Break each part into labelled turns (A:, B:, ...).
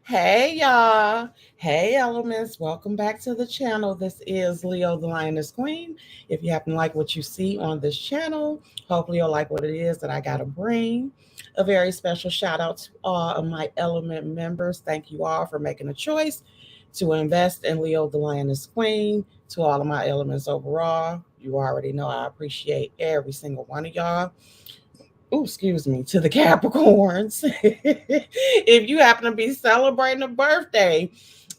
A: Hey y'all. Hey elements. Welcome back to the channel. This is Leo the Lioness Queen. If you happen to like what you see on this channel, hopefully you'll like what it is that I gotta bring. A very special shout out to all of my element members. Thank you all for making a choice to invest in Leo the Lioness Queen. To all of my elements overall, you already know I appreciate every single one of y'all. Oh, excuse me, to the Capricorns. If you happen to be celebrating a birthday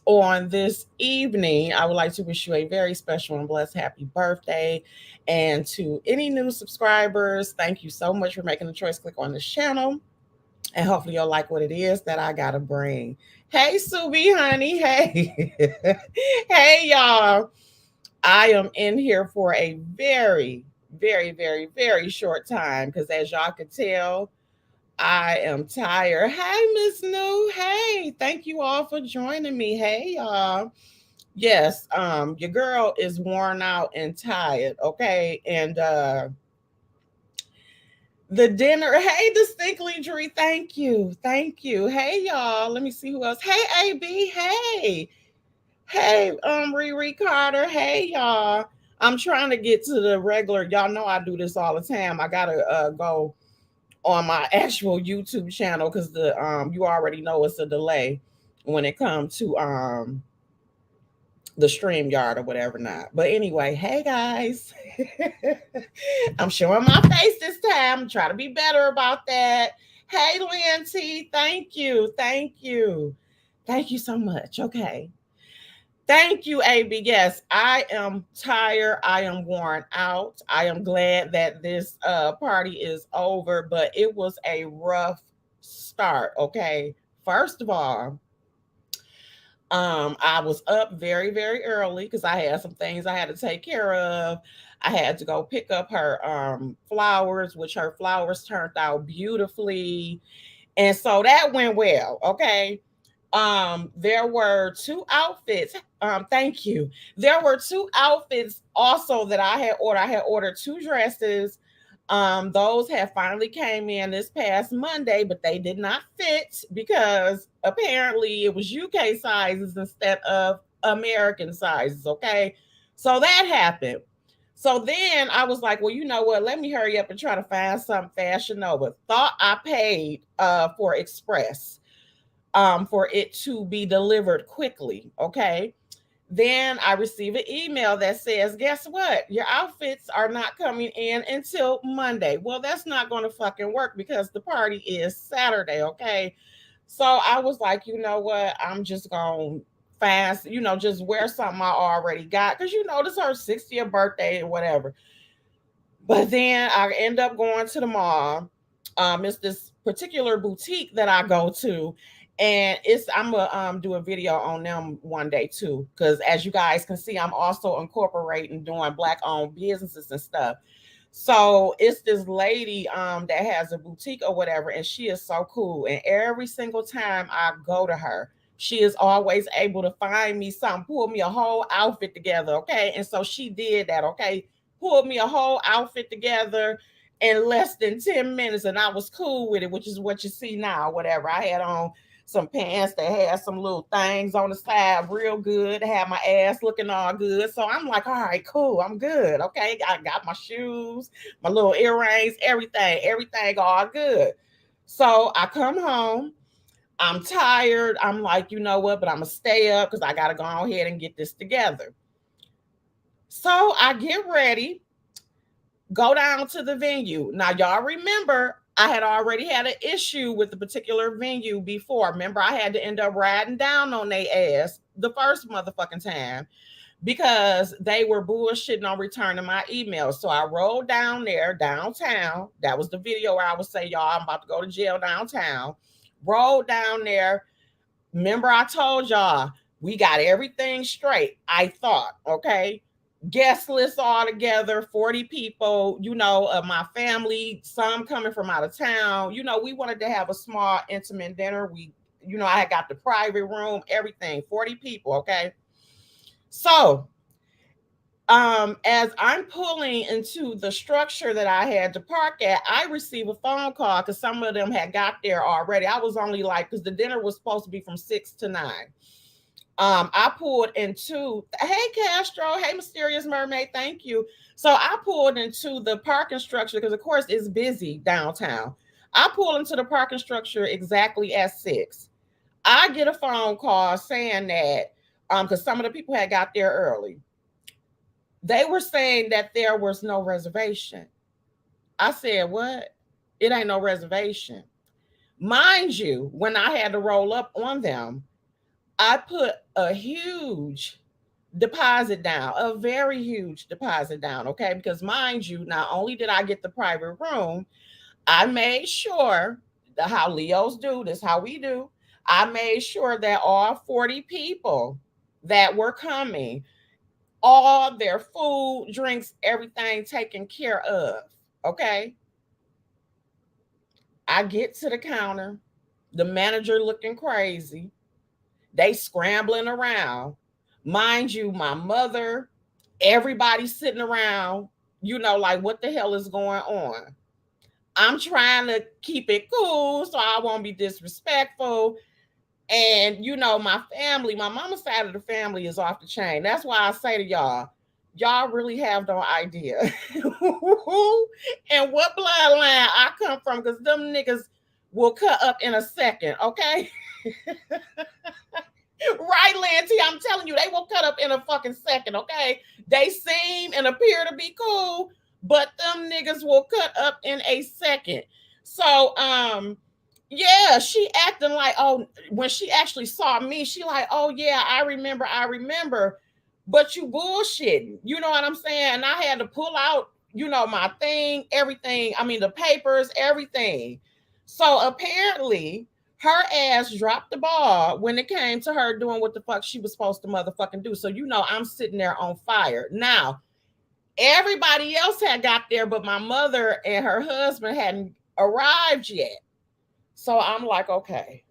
A: on this evening, I would like to wish you a very special and blessed happy birthday. And to any new subscribers, thank you so much for making the choice. Click on this channel, and hopefully you'll like what it is that I gotta bring. Hey, Subi, honey. Hey, hey, y'all. I am in here for a very short time because, as y'all can tell, I am tired. Hey, Miss New. Hey, thank you all for joining me. Hey, y'all. Yes, your girl is worn out and tired. Okay, and the dinner. Hey, distinctly, Dree. Thank you. Hey, y'all. Let me see who else. Hey, AB. Hey, hey, Riri Carter. Hey, y'all. I'm trying to get to the regular. Y'all know I do this all the time. I gotta go on my actual YouTube channel because the you already know it's a delay when it comes to the stream yard or whatever not. But anyway, hey guys. I'm showing my face this time. Try to be better about that. Hey Lynn T, thank you. Thank you. Thank you so much. Okay. Thank you, AB. Yes, I am tired. I am worn out. I am glad that this party is over, but it was a rough start. Okay. First of all, I was up very early because I had some things I had to take care of. I had to go pick up her flowers, which her flowers turned out beautifully. And so that went well. Okay. There were two outfits. Thank you. There were two outfits also that I had ordered. I had ordered two dresses. Those have finally came in this past Monday, but they did not fit because apparently it was UK sizes instead of American sizes. Okay. So that happened. So then I was like, well, you know what? Let me hurry up and try to find something Fashion Nova. Thought I paid for Express for it to be delivered quickly. Okay. Then I receive an email that says, guess what? Your outfits are not coming in until Monday. Well, that's not going to fucking work because the party is Saturday. Okay. So I was like, you know what? I'm just going to fast, just wear something I already got. Because, this is her 60th birthday or whatever. But then I end up going to the mall. It's this particular boutique that I go to, and I'm gonna do a video on them one day too. Because as you guys can see, I'm also incorporating doing black-owned businesses and stuff. So it's this lady that has a boutique or whatever, and she is so cool. And every single time I go to her, she is always able to find me something, pull me a whole outfit together. Okay. And so she did that. Okay. Pulled me a whole outfit together in less than 10 minutes, and I was cool with it, which is what you see now. Whatever. I had on some pants that had some little things on the side, real good. Had my ass looking all good. So I'm like, all right, cool. I'm good. Okay. I got my shoes, my little earrings, everything all good. So I come home. I'm tired. I'm like, you know what? But I'm going to stay up because I got to go ahead and get this together. So I get ready, go down to the venue. Now, y'all remember, I had already had an issue with the particular venue before. Remember, I had to end up riding down on their ass the first motherfucking time because they were bullshitting on returning my emails. So I rolled down there, downtown. That was the video where I would say, y'all, I'm about to go to jail downtown. Rolled down there. Remember, I told y'all we got everything straight. I thought, okay, guest list all together, 40 people, my family, some coming from out of town. We wanted to have a small, intimate dinner. I had got the private room, everything, 40 people, okay? So As I'm pulling into the structure that I had to park at, I received a phone call because some of them had got there already. I was only like, because the dinner was supposed to be from 6 to 9. I pulled into, hey Castro, hey Mysterious Mermaid, thank you. So I pulled into the parking structure because of course it's busy downtown. I pulled into the parking structure exactly at 6. I get a phone call saying that because some of the people had got there early. They were saying that there was no reservation. I said, what? It ain't no reservation. Mind you, when I had to roll up on them, I put a huge deposit down, a very huge deposit down, okay? Because mind you, not only did I get the private room, I made sure that how Leos do this, how we do. I made sure that all 40 people that were coming, all their food, drinks, everything taken care of. Okay. I get to the counter, the manager looking crazy. They scrambling around. Mind you, my mother, everybody sitting around, like what the hell is going on? I'm trying to keep it cool so I won't be disrespectful. And my family, my mama's side of the family is off the chain. That's why I say to y'all really have no idea and what bloodline I come from, because them niggas will cut up in a second, okay? Right, Lanty, I'm telling you, they will cut up in a fucking second, okay? They seem and appear to be cool, but them niggas will cut up in a second. So, yeah, she acting like, oh, when she actually saw me, she like, oh yeah, I remember. But you bullshitting. You know what I'm saying? And I had to pull out, my thing, everything. I mean, the papers, everything. So apparently, her ass dropped the ball when it came to her doing what the fuck she was supposed to motherfucking do. So I'm sitting there on fire. Now, everybody else had got there, but my mother and her husband hadn't arrived yet. So I'm like, okay.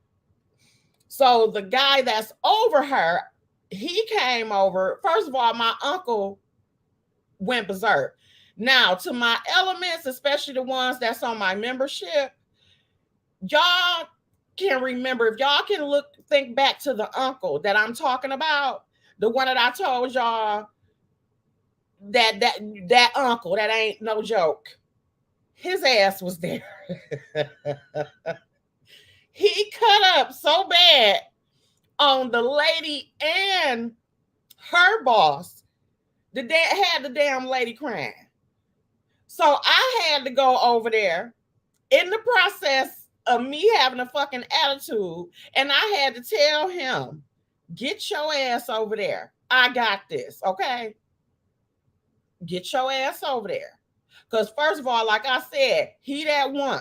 A: So the guy that's over her, he came over. First of all, my uncle went berserk. Now, to my elements, especially the ones that's on my membership, y'all can remember, if y'all can think back to the uncle that I'm talking about, the one that I told y'all that uncle, that ain't no joke. His ass was there. He cut up so bad on the lady and her boss. The dad had the damn lady crying. So I had to go over there in the process of me having a fucking attitude, and I had to tell him, get your ass over there. I got this, okay? Get your ass over there. Because first of all, like I said, he that one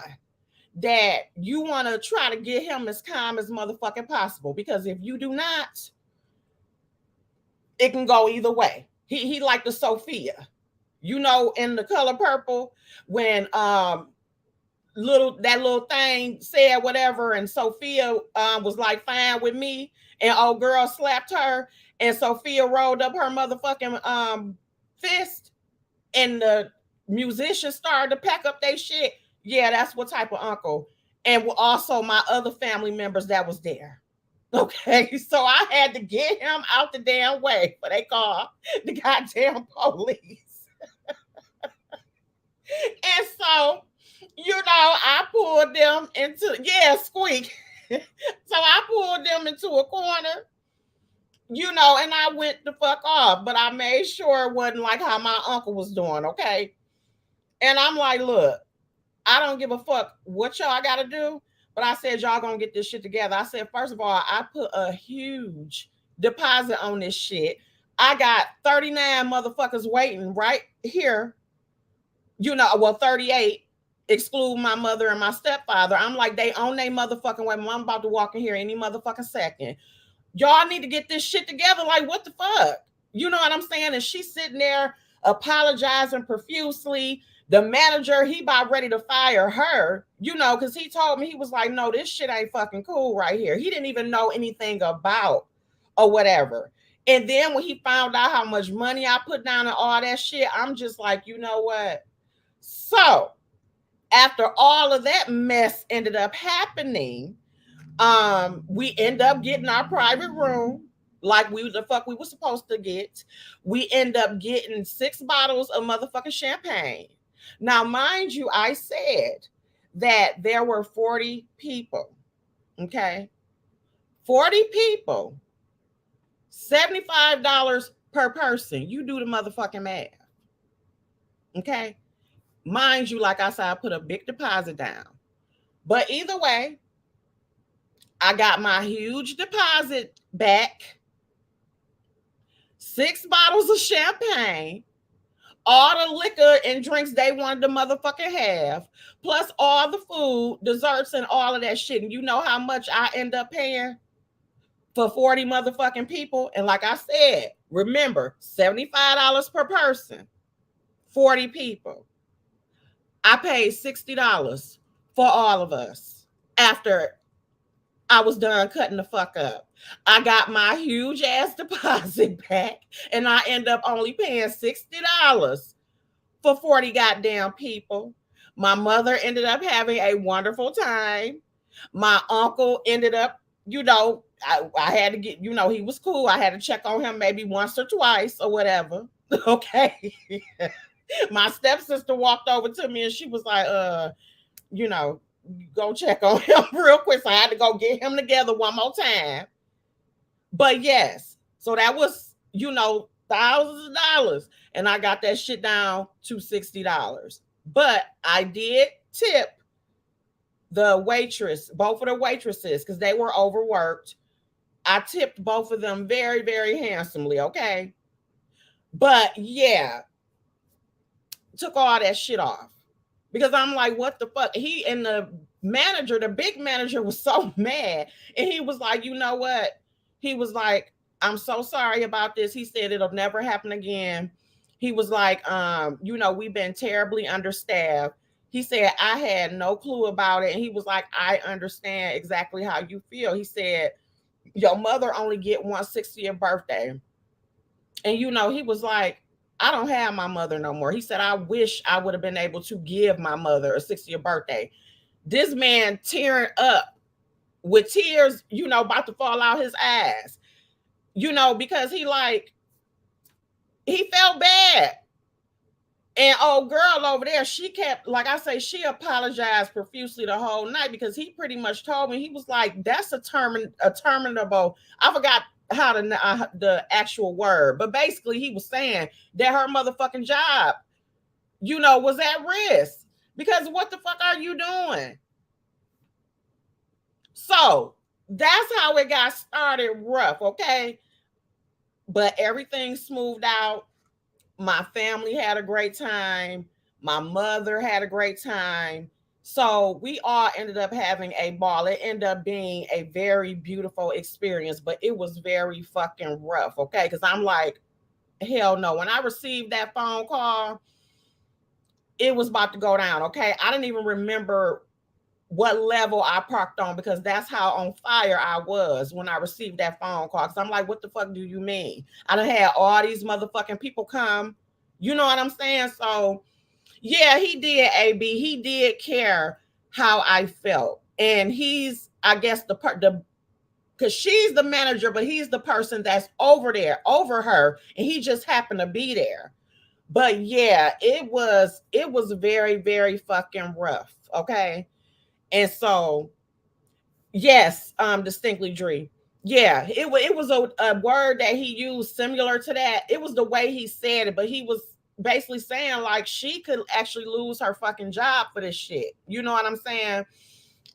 A: that you want to try to get him as calm as motherfucking possible. Because if you do not, it can go either way. He like the Sophia. In The Color Purple, when little thing said whatever, and Sophia was like fine with me, and old girl slapped her, and Sophia rolled up her motherfucking fist, and the musicians started to pack up their shit. Yeah, that's what type of uncle. And also my other family members that was there. Okay, so I had to get him out the damn way, but they called the goddamn police. And so, I pulled them into, squeak. So I pulled them into a corner, and I went the fuck off. But I made sure it wasn't like how my uncle was doing, okay? And I'm like, look, I don't give a fuck what y'all got to do. But I said, y'all gonna get this shit together. I said, first of all, I put a huge deposit on this shit. I got 39 motherfuckers waiting right here. 38, exclude my mother and my stepfather. I'm like, they own their motherfucking way. I'm about to walk in here any motherfucking second. Y'all need to get this shit together. Like, what the fuck? You know what I'm saying? And she's sitting there apologizing profusely. The manager, he about ready to fire her, because he told me, he was like, no, this shit ain't fucking cool right here. He didn't even know anything about or whatever. And then when he found out how much money I put down and all that shit, I'm just like, you know what? So after all of that mess ended up happening, we end up getting our private room like we the fuck we were supposed to get. We end up getting 6 bottles of motherfucking champagne. Now, mind you, I said that there were 40 people. Okay. 40 people, $75 per person. You do the motherfucking math. Okay. Mind you, like I said, I put a big deposit down. But either way, I got my huge deposit back, 6 bottles of champagne, all the liquor and drinks they wanted to motherfucking have, plus all the food, desserts, and all of that shit. And you know how much I end up paying for 40 motherfucking people? And like I said, remember, $75 per person, 40 people. I paid $60 for all of us after I was done cutting the fuck up. I got my huge ass deposit back and I end up only paying $60 for 40 goddamn people. My mother ended up having a wonderful time. My uncle ended up, I had to get, he was cool. I had to check on him maybe once or twice or whatever. Okay. My stepsister walked over to me and she was like, go check on him real quick. So I had to go get him together one more time. But yes, so that was, thousands of dollars. And I got that shit down to $60. But I did tip both of the waitresses, because they were overworked. I tipped both of them very, very handsomely, okay? But yeah, took all that shit off. Because I'm like, what the fuck? He and the big manager was so mad. And he was like, you know what? He was like, I'm so sorry about this. He said it'll never happen again. He was like, we've been terribly understaffed. He said, I had no clue about it. And he was like, I understand exactly how you feel. He said, your mother only get 160th birthday. And, he was like, I don't have my mother no more. He said, I wish I would have been able to give my mother a 60th birthday. This man tearing up with tears, about to fall out his ass, because he felt bad. And old girl over there, she kept, like I say, she apologized profusely the whole night, because he pretty much told me, he was like, that's a terminable, I forgot how the actual word, but basically he was saying that her motherfucking job, was at risk, because what the fuck are you doing? So that's how it got started rough, okay? But everything smoothed out. My family had a great time. My mother had a great time. So we all ended up having a ball. It ended up being a very beautiful experience, but it was very fucking rough, okay? Because I'm like, hell no. When I received that phone call, it was about to go down, okay? I didn't even remember what level I parked on, because that's how on fire I was when I received that phone call. Because I'm like, what the fuck do you mean? I done had all these motherfucking people come. You know what I'm saying? So yeah, he did, AB. He did care how I felt. And he's, I guess, because she's the manager, but he's the person that's over her, and he just happened to be there. But yeah, it was very, very fucking rough. Okay. And so, yes, distinctly Dree. Yeah, it was a word that he used similar to that. It was the way he said it, but he was basically saying like she could actually lose her fucking job for this shit. You know what I'm saying?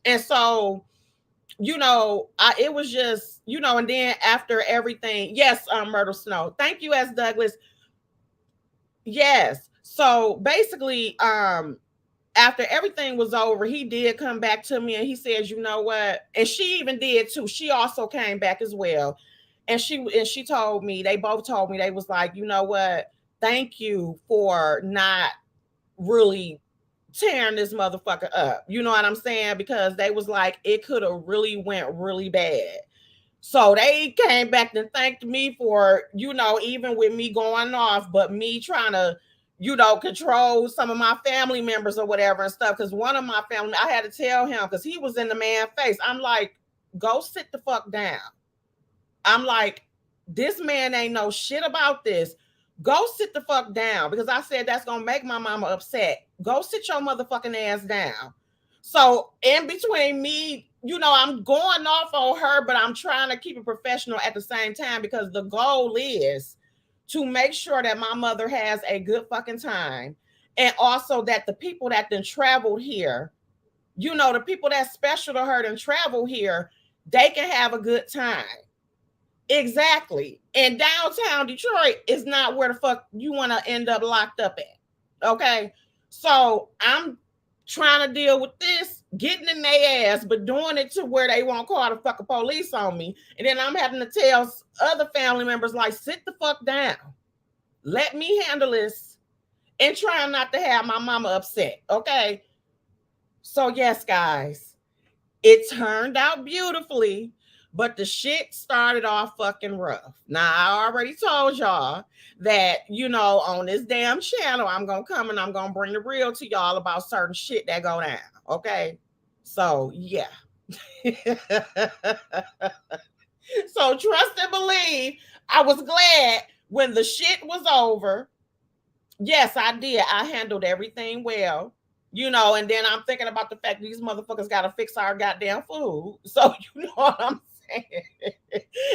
A: And so, it was just, and then after everything, yes, Myrtle Snow. Thank you, S. Douglas. Yes. So basically, after everything was over, he did come back to me and he says, you know what? And she even did too. She also came back as well. And she told me, they both told me, they was like, you know what? Thank you for not really tearing this motherfucker up. You know what I'm saying? Because they was like, it could have really went really bad. So they came back and thanked me for, even with me going off, but me trying to, control some of my family members or whatever and stuff. Because one of my family, I had to tell him because he was in the man face. I'm like, go sit the fuck down. I'm like, this man ain't know shit about this. Go sit the fuck down because I said that's gonna make my mama upset. Go sit your motherfucking ass down. So in between me, I'm going off on her, but I'm trying to keep it professional at the same time because the goal is to make sure that my mother has a good fucking time. And also that the people that then traveled here, the people that's special to her and travel here, they can have a good time. Exactly. And downtown Detroit is not where the fuck you want to end up locked up at. Okay. So I'm trying to deal with this, getting in their ass, but doing it to where they won't call the fucking police on me. And then I'm having to tell other family members, like, sit the fuck down. Let me handle this and trying not to have my mama upset. Okay. So, yes, guys, it turned out beautifully, but the shit started off fucking rough. Now, I already told y'all that, on this damn channel, I'm going to come and I'm going to bring the real to y'all about certain shit that go down. Okay. So, yeah. So, trust and believe, I was glad when the shit was over. Yes, I did. I handled everything well. And then I'm thinking about the fact these motherfuckers got to fix our goddamn food. So, you know what I'm saying?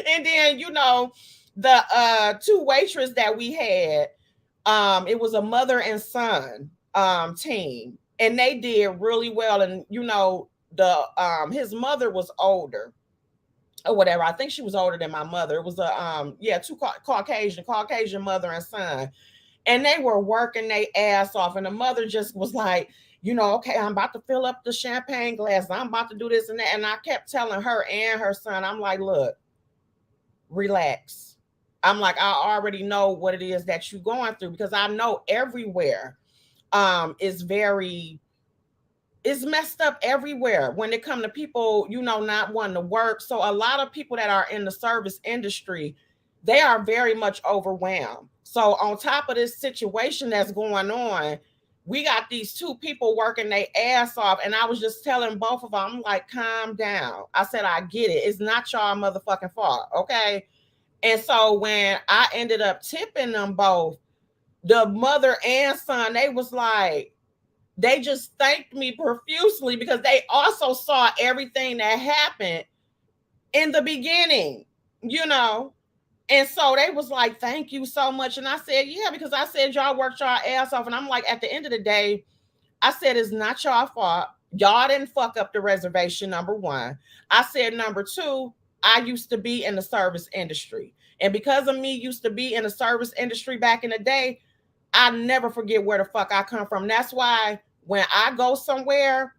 A: And then, the two waitress that we had, it was a mother and son team, and they did really well. And, the his mother was older or whatever. I think she was older than my mother. It was a two Caucasian mother and son, and they were working their ass off. And the mother just was like, okay, I'm about to fill up the champagne glass. I'm about to do this and that. And I kept telling her and her son, I'm like, look, relax. I'm like, I already know what it is that you're going through because I know everywhere is very, it's messed up everywhere when it comes to people, not wanting to work. So a lot of people that are in the service industry, they are very much overwhelmed. So on top of this situation that's going on, we got these two people working their ass off. And I was just telling both of them, I'm like, calm down. I said, I get it. It's not y'all motherfucking fault. Okay. And so when I ended up tipping them both, the mother and son, they was like, they just thanked me profusely because they also saw everything that happened in the beginning, And so they was like, thank you so much. And I said, yeah, because I said, y'all worked y'all ass off. And I'm like, at the end of the day, I said, it's not y'all fault. Y'all didn't fuck up the reservation, number one. I said, number two, I used to be in the service industry. And because of me used to be in the service industry back in the day, I never forget where the fuck I come from. That's why when I go somewhere,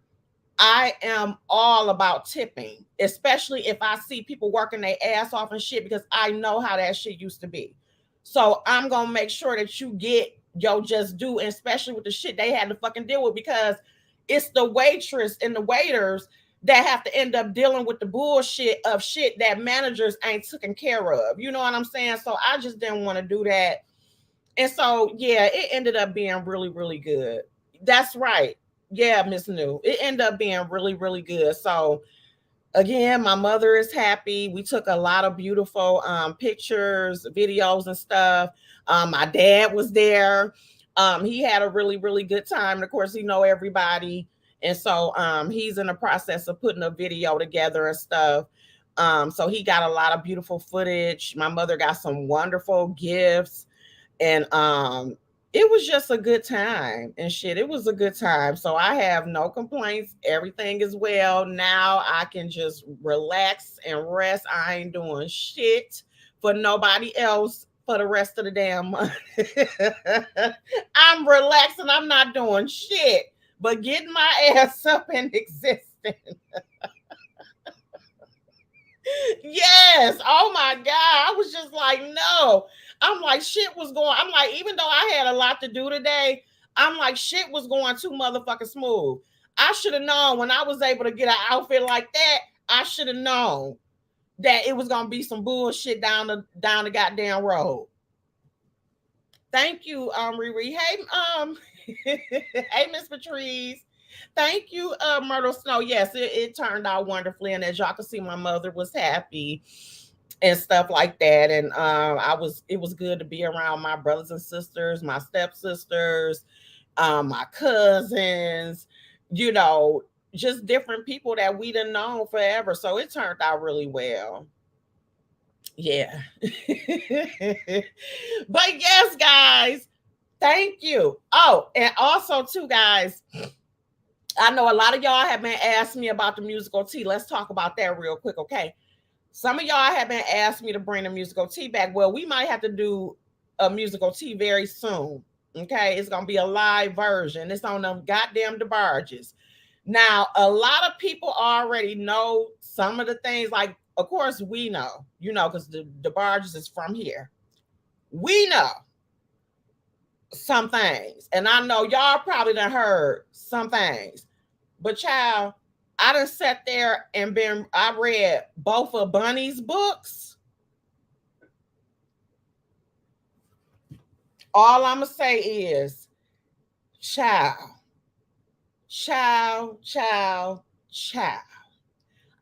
A: I am all about tipping, especially if I see people working their ass off and shit, because I know how that shit used to be. So I'm going to make sure that you get your just due, and especially with the shit they had to fucking deal with, because it's the waitress and the waiters that have to end up dealing with the bullshit of shit that managers ain't taken care of. You know what I'm saying? So I just didn't want to do that. And so, yeah, it ended up being really, really good. That's right. Yeah, Miss New. It ended up being really, really good. So, again, my mother is happy. We took a lot of beautiful pictures, videos, and stuff. My dad was there. He had a really, really good time. And of course, he know everybody. And so he's in the process of putting a video together and stuff. So he got a lot of beautiful footage. My mother got some wonderful gifts, and it was just a good time and shit. It was a good time. So I have no complaints. Everything is well. Now I can just relax and rest. I ain't doing shit for nobody else for the rest of the damn month. I'm relaxing. I'm not doing shit but getting my ass up and existing. Yes. Oh my God. I was just like, no. I'm like, shit was going. I'm like, even though I had a lot to do today, I'm like, shit was going too motherfucking smooth. I should have known when I was able to get an outfit like that. I should have known. that it was gonna be some bullshit down the goddamn road. Thank you, Riri. Hey, hey, Miss Patrice. Thank you, Myrtle Snow. Yes, it turned out wonderfully, and as y'all can see, my mother was happy and stuff like that. And it was good to be around my brothers and sisters, my stepsisters, my cousins, you know, just different people that we done known forever. So it turned out really well. Yeah. But yes, guys, thank you. Oh, and also too, guys, I know a lot of y'all have been asking me about the musical tea. Let's talk about that real quick, okay? Some of y'all have been asking me to bring the musical tea back. Well, we might have to do a musical tea very soon. Okay, it's gonna be a live version. It's on them goddamn DeBarges. Now, a lot of people already know some of the things. Like, of course, we know, you know, because the DeBarges is from here. We know some things, and I know y'all probably done heard some things. But child, I done sat there and I read both of Bunny's books. All I'm gonna say is, child, child, child, child.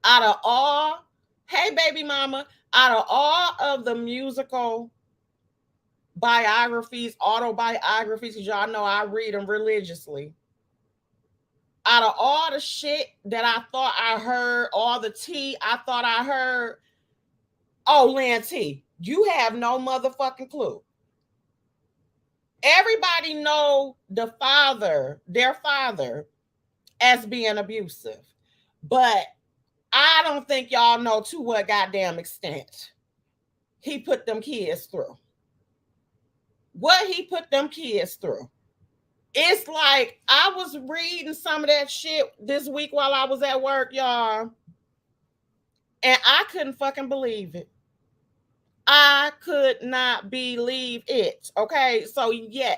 A: Out of all, hey baby mama, out of all of the musical biographies, autobiographies, because y'all know I read them religiously. Out of all the shit that I thought I heard, all the tea I thought I heard, oh, Lynn T, you have no motherfucking clue. Everybody know their father, as being abusive, but I don't think y'all know to what goddamn extent he put them kids through. What he put them kids through. It's like I was reading some of that shit this week while I was at work, y'all, and I couldn't fucking believe it. I could not believe it. Okay, so yeah,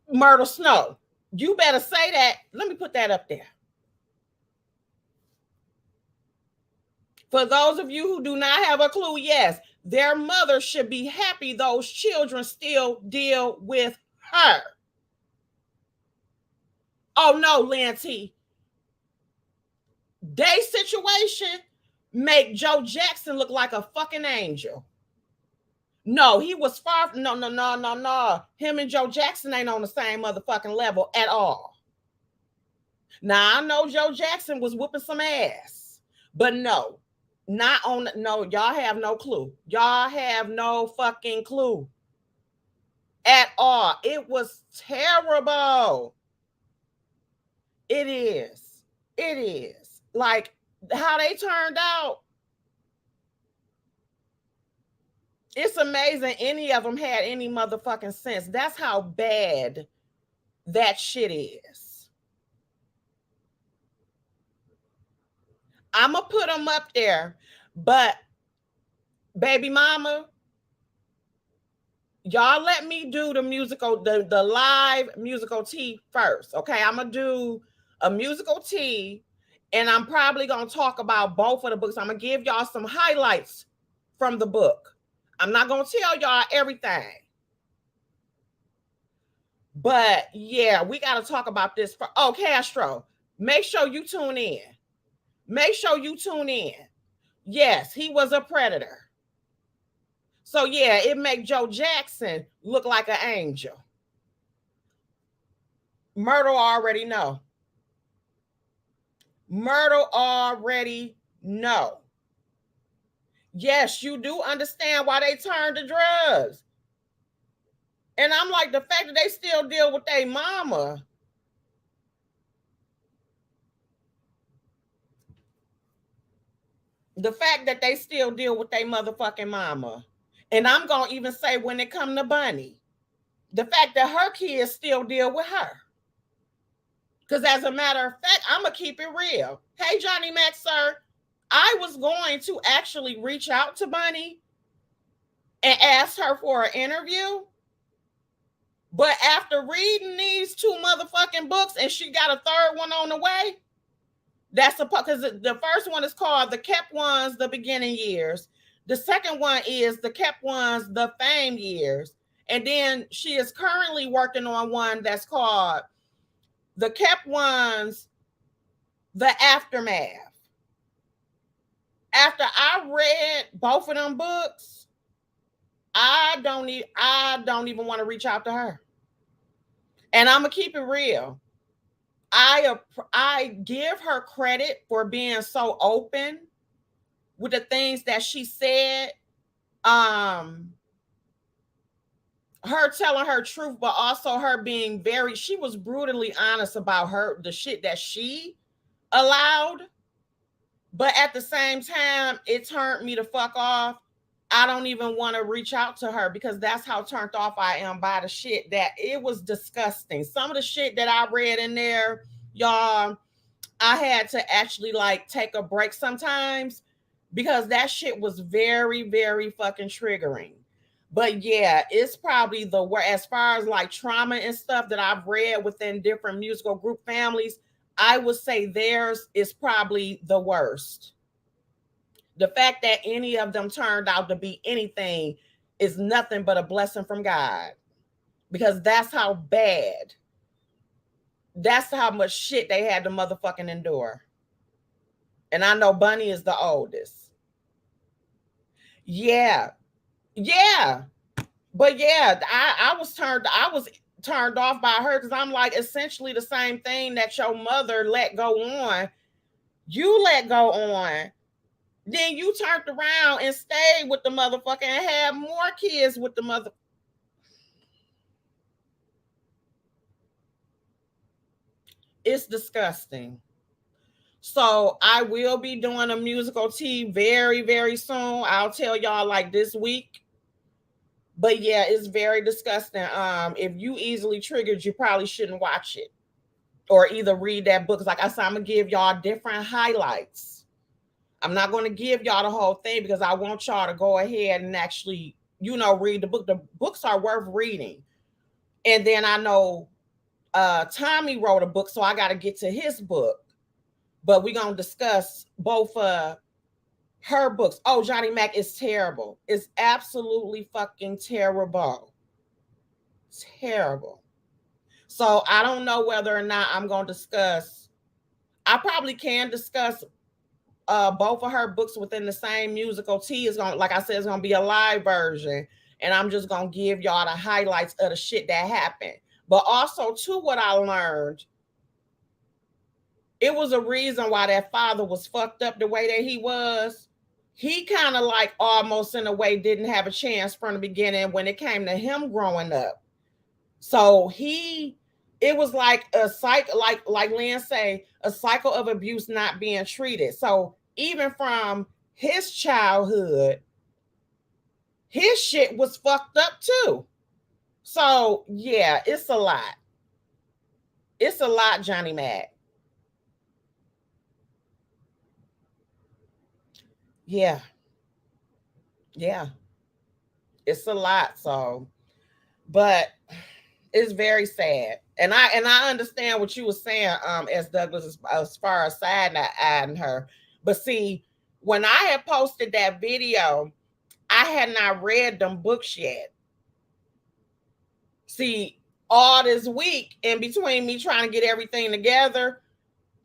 A: Myrtle Snow, you better say that. Let me put that up there. For those of you who do not have a clue, yes, their mother should be happy those children still deal with her. Oh no, Lanty. They situation make Joe Jackson look like a fucking angel. No, he was far. No. Him and Joe Jackson ain't on the same motherfucking level at all. Now I know Joe Jackson was whooping some ass, but no, not on. No, y'all have no clue. Y'all have no fucking clue at all. It was terrible. It is. It is. Like how they turned out. It's amazing any of them had any motherfucking sense. That's how bad that shit is. I'm going to put them up there, but baby mama, y'all let me do the musical, the live musical tea first. Okay, I'm going to do a musical tea, and I'm probably going to talk about both of the books. I'm going to give y'all some highlights from the book. I'm not going to tell y'all everything. But yeah, we got to talk about this. Oh, Castro, make sure you tune in. Make sure you tune in. Yes, he was a predator. So yeah, it make Joe Jackson look like an angel. Myrtle already know. Myrtle already know. Yes, you do understand why they turned to drugs. And I'm like, the fact that they still deal with their mama. The fact that they still deal with their motherfucking mama. And I'm going to even say when it come to Bunny, the fact that her kids still deal with her. Because as a matter of fact, I'm going to keep it real. Hey, Johnny Mac, sir, I was going to actually reach out to Bunny and ask her for an interview. But after reading these two motherfucking books and she got a third one on the way, That's a because the first one is called The Kept Ones, The Beginning Years. The second one is The Kept Ones, The Fame Years. And then she is currently working on one that's called The Kept Ones, The Aftermath. After I read both of them books, I don't even want to reach out to her. And I'm gonna keep it real. I give her credit for being so open with the things that she said. Um, her telling her truth, but also her being she was brutally honest about the shit that she allowed. But at the same time, it turned me to fuck off. I don't even want to reach out to her because that's how turned off I am by the shit that it was disgusting. Some of the shit that I read in there, y'all, I had to actually like take a break sometimes because that shit was very, very fucking triggering. But yeah, it's probably the worst as far as like trauma and stuff that I've read within different musical group families. I would say theirs is probably the worst. The fact that any of them turned out to be anything is nothing but a blessing from God because that's how much shit they had to motherfucking endure. And I know Bunny is the oldest. Yeah. Yeah. But yeah, I was turned off by her because I'm like essentially the same thing that your mother let go on. You let go on. Then you turned around and stayed with the motherfucker and had more kids with the mother. It's disgusting. So I will be doing a musical tea very, very soon. I'll tell y'all like this week. But yeah, it's very disgusting. If you easily triggered, you probably shouldn't watch it or either read that book. Like I said, I'm gonna give y'all different highlights. I'm not gonna give y'all the whole thing because I want y'all to go ahead and actually, read the book. The books are worth reading. And then I know Tommy wrote a book, so I gotta get to his book. But we're gonna discuss both her books. Oh, Johnny Mac is terrible. It's absolutely fucking terrible. Terrible. So I don't know whether or not I'm gonna discuss. I probably can discuss both of her books within the same musical tea. Is gonna, like I said, it's gonna be a live version, and I'm just gonna give y'all the highlights of the shit that happened. But also, too, what I learned, it was a reason why that father was fucked up the way that he was. He kind of like almost in a way didn't have a chance from the beginning when it came to him growing up. So it was like a cycle, like Lynn say, a cycle of abuse not being treated. So even from his childhood, his shit was fucked up too. So yeah, it's a lot. It's a lot, Johnny Mac. Yeah, yeah, it's a lot. So, but it's very sad. And I understand what you were saying, as Douglas, as far as side eyeing her. But see, when I had posted that video, I had not read them books yet. See, all this week in between me trying to get everything together,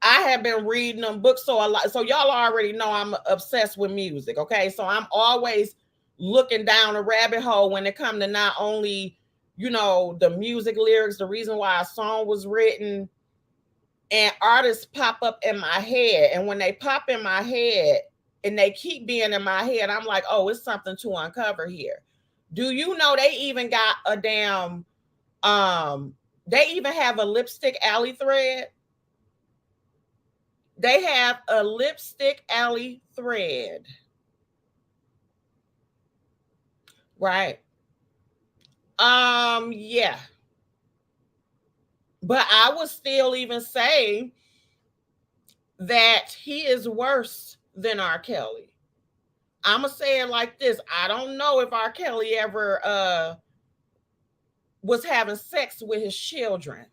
A: I have been reading them books so a lot. So y'all already know I'm obsessed with music. Okay, so I'm always looking down a rabbit hole when it comes to not only the music lyrics, the reason why a song was written, and artists pop up in my head. And when they pop in my head and they keep being in my head, I'm like, oh, it's something to uncover here. Do you know they even got a damn they even have a lipstick alley thread? They have a lipstick alley thread. Right. Yeah. But I would still even say that he is worse than R. Kelly. I'm gonna say it like this. I don't know if R. Kelly ever was having sex with his children.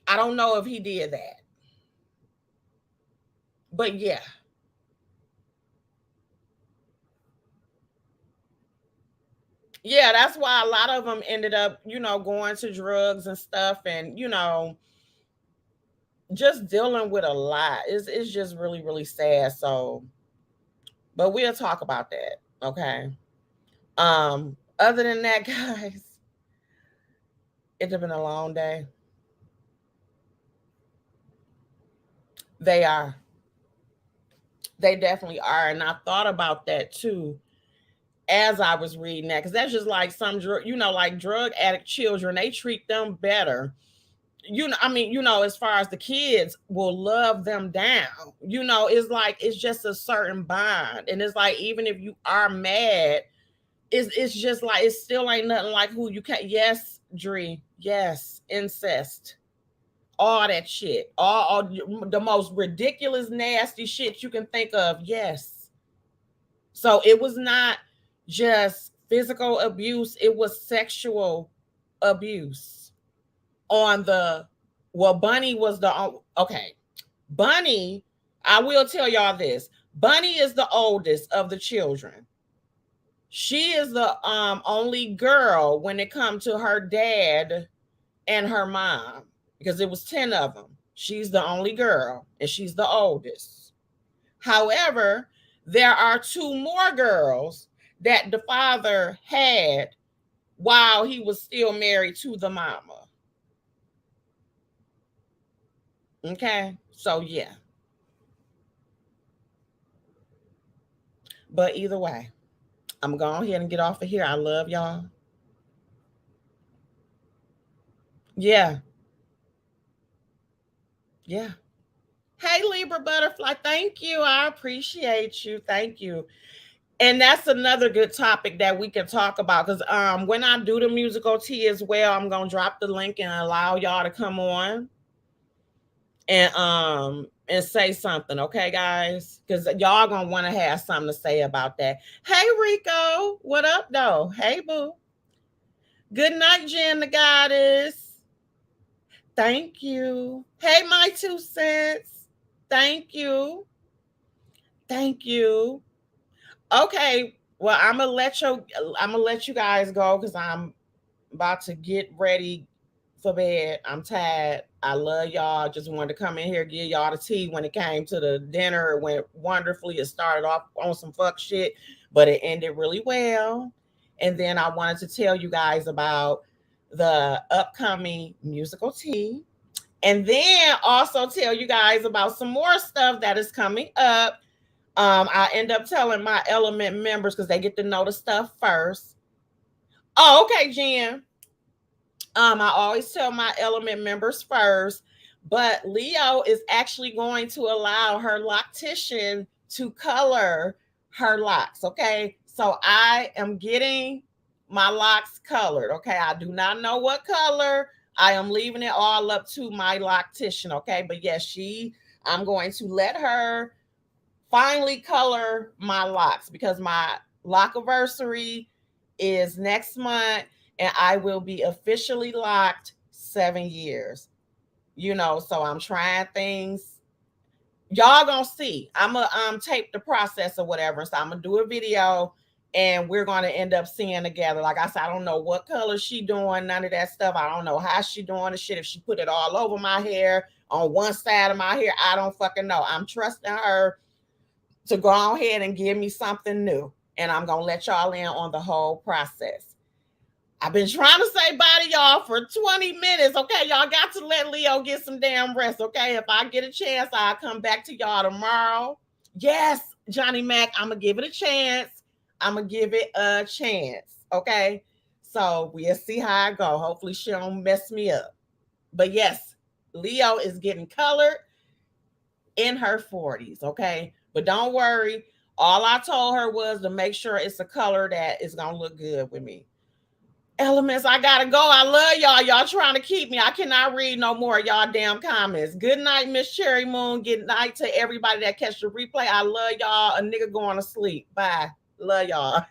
A: I don't know if he did that. But yeah. Yeah, that's why a lot of them ended up, going to drugs and stuff, and just dealing with a lot. It's just really, really sad. So, but we'll talk about that. Okay. Other than that, guys, it's been a long day. They are. They definitely are. And I thought about that too as I was reading that, because that's just like some like drug addict children, they treat them better. I mean, as far as the kids will love them down. It's like it's just a certain bond. And it's like even if you are mad, it's just like it still ain't nothing like who you can. Yes, Dree. Yes, incest. All that shit. All the most ridiculous, nasty shit you can think of. Yes. So it was not just physical abuse, it was sexual abuse on the Bunny was the okay. Bunny, I will tell y'all this. Bunny is the oldest of the children. She is the only girl when it comes to her dad and her mom, because it was 10 of them. She's the only girl and she's the oldest. However, there are two more girls that the father had while he was still married to the mama. Okay, so yeah. But either way, I'm going ahead and get off of here. I love y'all. Yeah, yeah. Hey, Libra Butterfly, thank you. I appreciate you. Thank you. And that's another good topic that we can talk about, because when I do the musical tea as well, I'm gonna drop the link and allow y'all to come on and say something, okay, guys? Because y'all gonna want to have something to say about that. Hey, Rico, what up, though? Hey, boo. Good night, Jen the Goddess. Thank you. Hey, my 2 cents. Thank you. Thank you. Okay. Well, I'm gonna let you guys go because I'm about to get ready for bed. I'm tired. I love y'all. Just wanted to come in here, give y'all the tea when it came to the dinner. It went wonderfully. It started off on some fuck shit, but it ended really well. And then I wanted to tell you guys about the upcoming musical tea. And then also tell you guys about some more stuff that is coming up. I end up telling my element members because they get to know the stuff first. Oh, okay, Jen. I always tell my element members first, but Leo is actually going to allow her loctician to color her locks. Okay. So I am getting my locks colored. Okay. I do not know what color. I am leaving it all up to my loctician. Okay. But yes, I'm going to let her finally color my locks because my lock anniversary is next month and I will be officially locked 7 years. So I'm trying things. Y'all gonna see. I'm gonna tape the process or whatever. So I'm gonna do a video and we're gonna end up seeing together. Like I said, I don't know what color she doing, none of that stuff. I don't know how she doing the shit. If she put it all over my hair, on one side of my hair, I don't fucking know. I'm trusting her to go ahead and give me something new. And I'm going to let y'all in on the whole process. I've been trying to say bye to y'all for 20 minutes. Okay, y'all got to let Leo get some damn rest. Okay, if I get a chance, I'll come back to y'all tomorrow. Yes, Johnny Mac, I'm going to give it a chance. I'm going to give it a chance. Okay, so we'll see how I go. Hopefully she don't mess me up. But yes, Leo is getting colored in her 40s. Okay, but don't worry. All I told her was to make sure it's a color that is going to look good with me. Elements, I gotta go. I love y'all. Y'all trying to keep me. I cannot read no more of y'all damn comments. Good night, Miss Cherry Moon. Good night to everybody that catch the replay. I love y'all. A nigga going to sleep. Bye. Love y'all.